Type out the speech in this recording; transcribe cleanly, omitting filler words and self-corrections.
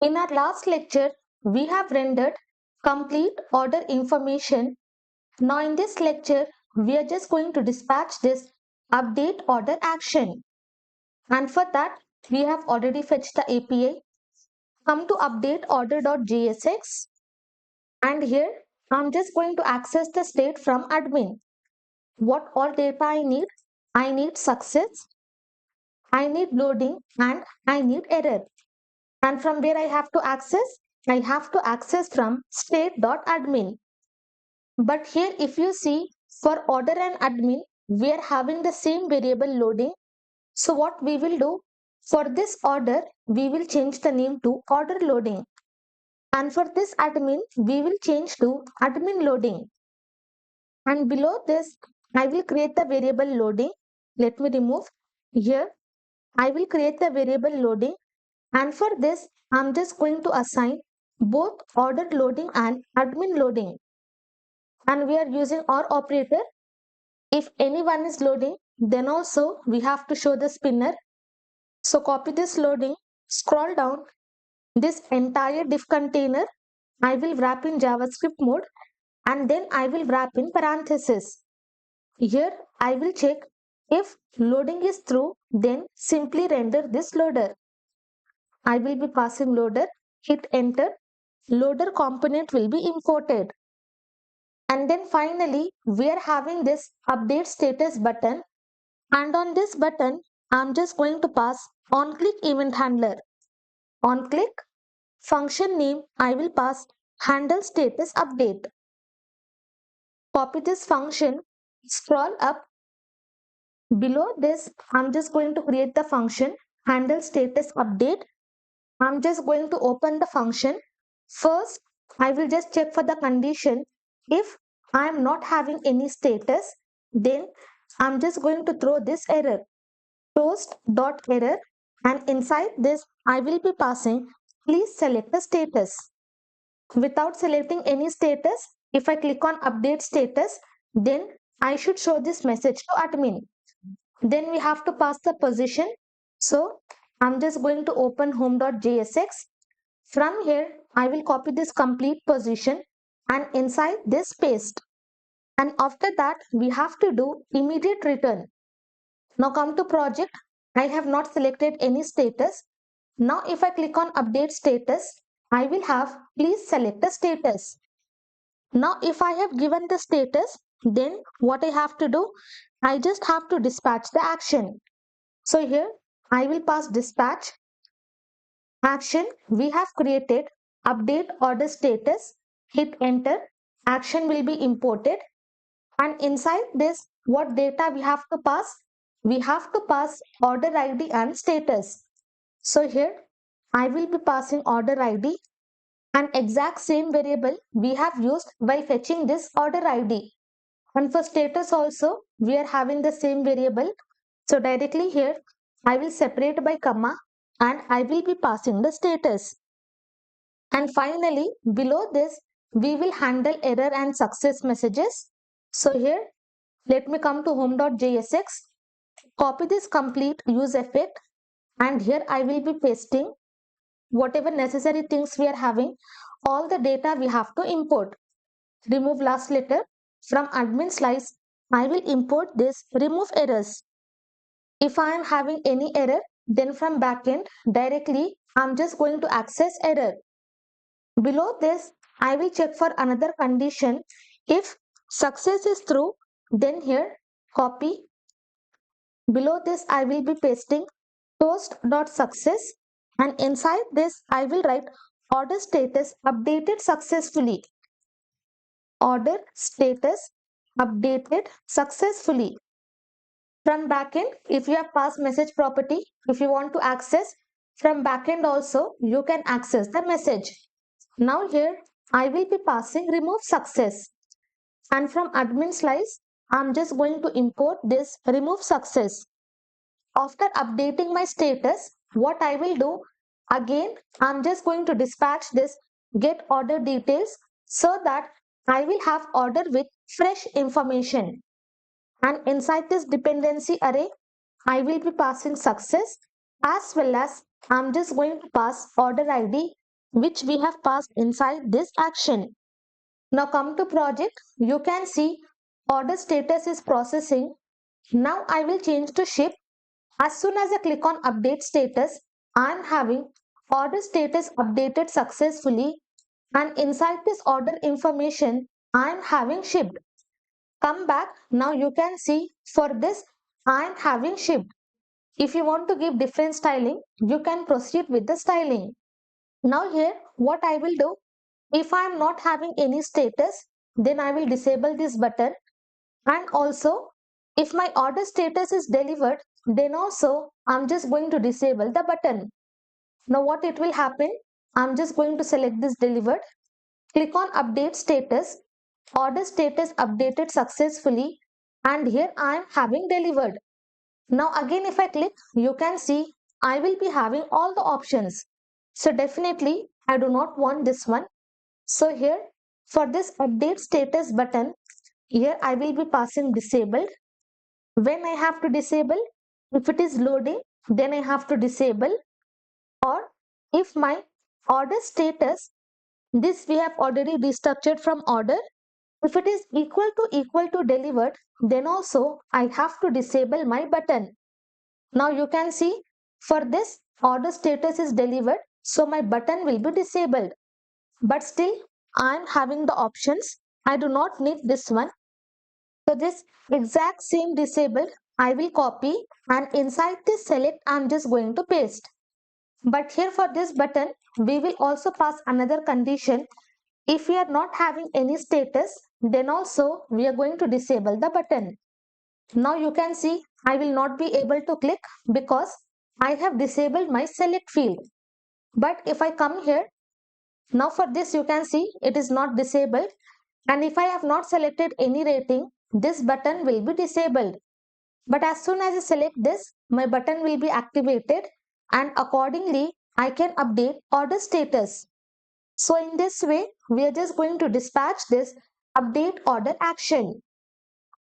In our last lecture, we have rendered complete order information. Now in this lecture, we are just going to dispatch this update order action. And for that, we have already fetched the API. Come to update order.jsx. And here, I'm just going to access the state from admin. What all data I need? I need success, I need loading, and I need error. And from where I have to access? I have to access from state.admin. But here if you see, for order and admin, we are having the same variable loading. So what we will do? For this order, we will change the name to order loading. And for this admin, we will change to admin loading. And below this, I will create the variable loading. Let me remove. Here, I will create the variable loading. And for this, I'm just going to assign both order loading and admin loading. And we are using OR operator. If anyone is loading, then also we have to show the spinner. So copy this loading, scroll down. This entire div container, I will wrap in JavaScript mode and then I will wrap in parenthesis. Here I will check if loading is through, then simply render this loader. I will be passing loader, hit enter, loader component will be imported. And then finally, we are having this update status button. And on this button, I'm just going to pass on click event handler. On click function name, I will pass handle status update. Copy this function, scroll up. Below this, I'm just going to create the function handle status update. I'm just going to open the function. First, I will just check for the condition. If I am not having any status, then I'm just going to throw this error, toast.error, and inside this, I will be passing, please select the status. Without selecting any status, if I click on update status, then I should show this message to admin. Then we have to pass the position. So I'm just going to open home.jsx. From here, I will copy this complete position and inside this paste. And after that, we have to do immediate return. Now come to project. I have not selected any status. Now if I click on update status, I will have please select the status. Now if I have given the status, then what I have to do? I just have to dispatch the action. So here I will pass dispatch action. We have created update order status. Hit enter. Action will be imported. And inside this, what data we have to pass? We have to pass order ID and status. So here I will be passing order ID and exact same variable we have used while fetching this order ID. And for status also, we are having the same variable. So directly here, I will separate by comma and I will be passing the status. And finally, below this, we will handle error and success messages. So here, let me come to home.jsx, copy this complete use effect, and here I will be pasting whatever necessary things we are having, all the data we have to import. Remove last letter. From admin slice, I will import this remove errors. If I am having any error, then from backend directly, I'm just going to access error. Below this, I will check for another condition. If success is true, then here copy. Below this, I will be pasting toast.success and inside this, I will write order status updated successfully. Order status updated successfully. From backend, if you have passed message property, if you want to access from backend also, you can access the message. Now here, I will be passing remove success. And from admin slice, I'm just going to import this remove success. After updating my status, what I will do, again, I'm just going to dispatch this get order details so that I will have order with fresh information. And inside this dependency array, I will be passing success as well as I'm just going to pass order ID which we have passed inside this action. Now come to project, you can see order status is processing. Now I will change to ship. As soon as I click on update status, I am having order status updated successfully, and inside this order information, I am having shipped. Come back, now you can see for this I am having shipped. If you want to give different styling, you can proceed with the styling. Now here what I will do, if I am not having any status, then I will disable this button, and also if my order status is delivered, then also I'm just going to disable the button. Now what it will happen, I'm just going to select this delivered, click on update status, order status updated successfully, and here I am having delivered. Now again if I click, you can see I will be having all the options. So definitely I do not want this one. So here for this update status button, here I will be passing disabled. When I have to disable, if it is loading, then I have to disable, or if my order status, this we have already restructured from order, if it is equal to delivered, then also I have to disable my button. Now you can see for this order status is delivered, so my button will be disabled. But still I am having the options. I do not need this one. So this exact same disabled I will copy, and inside this select I am just going to paste. But here for this button we will also pass another condition. If we are not having any status, then also we are going to disable the button. Now you can see I will not be able to click because I have disabled my select field. But if I come here, now for this you can see it is not disabled, and if I have not selected any rating, this button will be disabled. But as soon as I select this, my button will be activated, and accordingly I can update order status. So in this way, we are just going to dispatch this update order action.